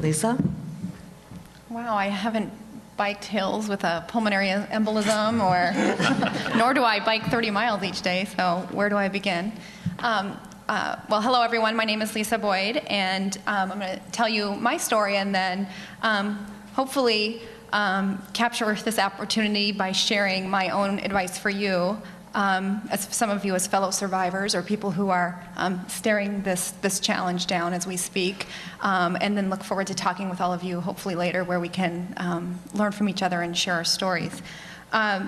Lisa? Wow, I haven't biked hills with a pulmonary embolism, or nor do I bike 30 miles each day, so where do I begin? Well, hello everyone, my name is Lisa Boyd, and I'm going to tell you my story and then hopefully capture this opportunity by sharing my own advice for you, as some of you as fellow survivors or people who are staring this challenge down as we speak, and then look forward to talking with all of you hopefully later where we can learn from each other and share our stories.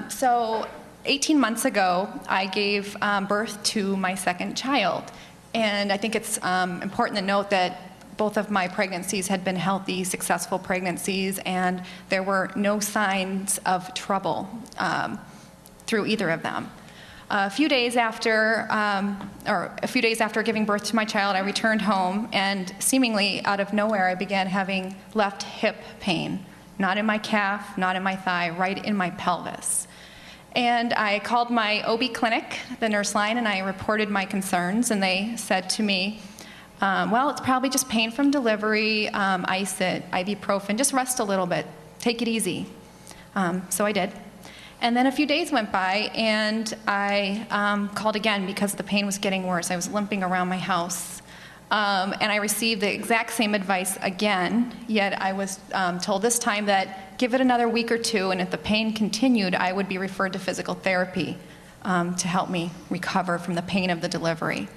So 18 months ago, I gave birth to my second child, and I think it's important to note that both of my pregnancies had been healthy, successful pregnancies, and there were no signs of trouble through either of them. A few days after giving birth to my child, I returned home, and seemingly out of nowhere, I began having left hip pain. Not in my calf, not in my thigh, right in my pelvis. And I called my OB clinic, the nurse line, and I reported my concerns, and they said to me, well, it's probably just pain from delivery, ice it, ibuprofen, just rest a little bit, take it easy. So I did. And then a few days went by, and I called again because the pain was getting worse. I was limping around my house. And I received the exact same advice again, yet I was told this time that give it another week or two, and if the pain continued, I would be referred to physical therapy to help me recover from the pain of the delivery.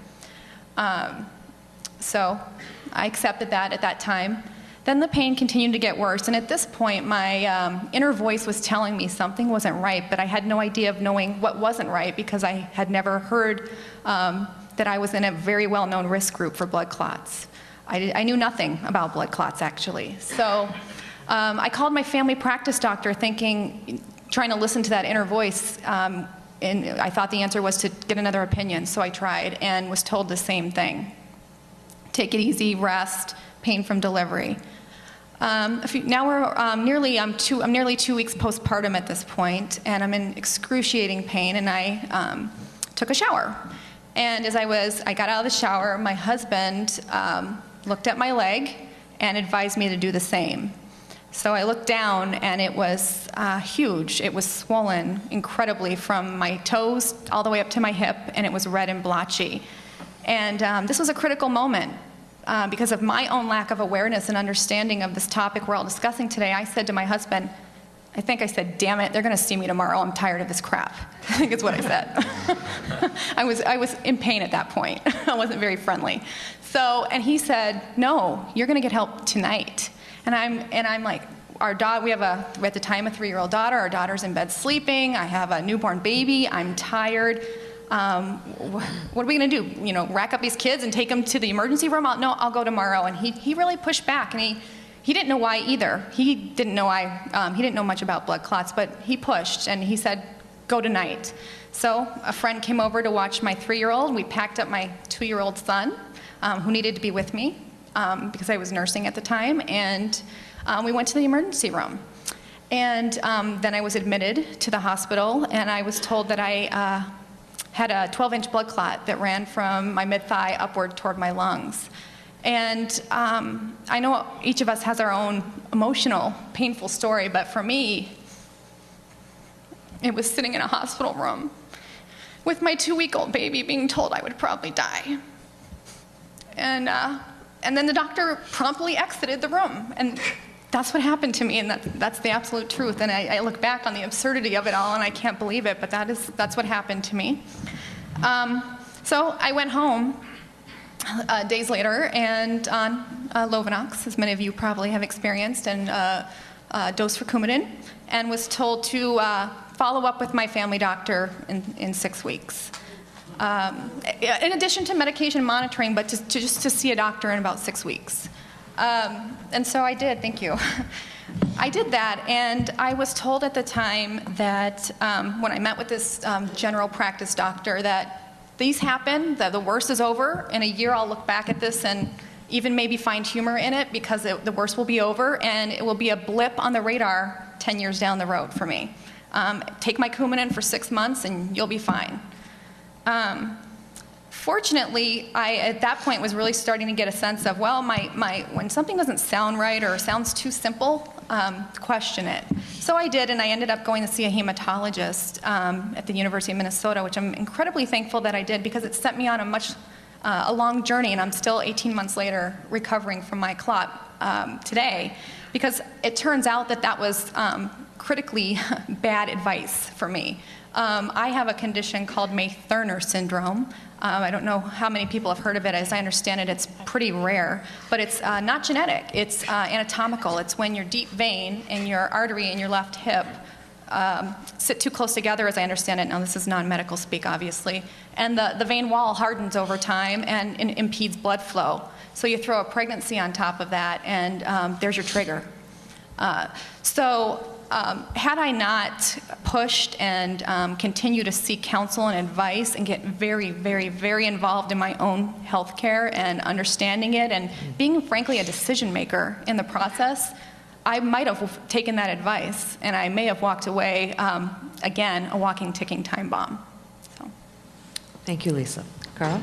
So I accepted that at that time. Then the pain continued to get worse, and at this point, my inner voice was telling me something wasn't right, but I had no idea of knowing what wasn't right because I had never heard that I was in a very well-known risk group for blood clots. I knew nothing about blood clots, actually. So I called my family practice doctor trying to listen to that inner voice, and I thought the answer was to get another opinion, so I tried and was told the same thing. Take it easy, rest, pain from delivery. Now I'm nearly 2 weeks postpartum at this point, and I'm in excruciating pain, and I took a shower. And as I got out of the shower, my husband looked at my leg and advised me to do the same. So I looked down, and it was huge. It was swollen incredibly from my toes all the way up to my hip, and it was red and blotchy. And this was a critical moment. Because of my own lack of awareness and understanding of this topic we're all discussing today, I said to my husband, I think I said, damn it, they're going to see me tomorrow. I'm tired of this crap. I think is what I said. I was in pain at that point. I wasn't very friendly. So, and he said, no, you're going to get help tonight. And I'm like, our dog, we have at the time a 3-year-old daughter. Our daughter's in bed sleeping. I have a newborn baby. I'm tired. What are we going to do? You know, rack up these kids and take them to the emergency room? No, I'll go tomorrow. And he really pushed back, and he didn't know why either. He didn't know much about blood clots, but he pushed, and he said, go tonight. So a friend came over to watch my 3-year-old. We packed up my 2-year-old son, who needed to be with me because I was nursing at the time, and we went to the emergency room. And then I was admitted to the hospital, and I was told that I had a 12-inch blood clot that ran from my mid-thigh upward toward my lungs. And I know each of us has our own emotional, painful story, but for me, it was sitting in a hospital room with my 2-week-old baby being told I would probably die. And then the doctor promptly exited the room. And that's what happened to me, and that's the absolute truth. And I look back on the absurdity of it all, and I can't believe it, but that's what happened to me. So I went home days later and on Lovenox, as many of you probably have experienced, and dose for Coumadin, and was told to follow up with my family doctor in 6 weeks. In addition to medication monitoring, but just to see a doctor in about 6 weeks. And so I did, thank you. I did that, and I was told at the time that when I met with this general practice doctor that these happen, that the worst is over. In a year I'll look back at this and even maybe find humor in it because the worst will be over, and it will be a blip on the radar 10 years down the road for me. Take my Coumadin for 6 months and you'll be fine. Fortunately, I, at that point, was really starting to get a sense of, well, when something doesn't sound right or sounds too simple, question it. So I did, and I ended up going to see a hematologist at the University of Minnesota, which I'm incredibly thankful that I did, because it set me on a long journey, and I'm still 18 months later recovering from my clot today, because it turns out that that was critically bad advice for me. I have a condition called May-Thurner syndrome. I don't know how many people have heard of it. As I understand it, it's pretty rare, but it's not genetic. It's anatomical. It's when your deep vein and your artery in your left hip sit too close together, as I understand it. Now, this is non-medical speak, obviously. And the vein wall hardens over time and impedes blood flow. So you throw a pregnancy on top of that, and there's your trigger. Had I not pushed and continued to seek counsel and advice and get very, very, very involved in my own health care and understanding it and being, frankly, a decision maker in the process, I might have taken that advice, and I may have walked away, again, a walking, ticking time bomb. So. Thank you, Lisa. Carl?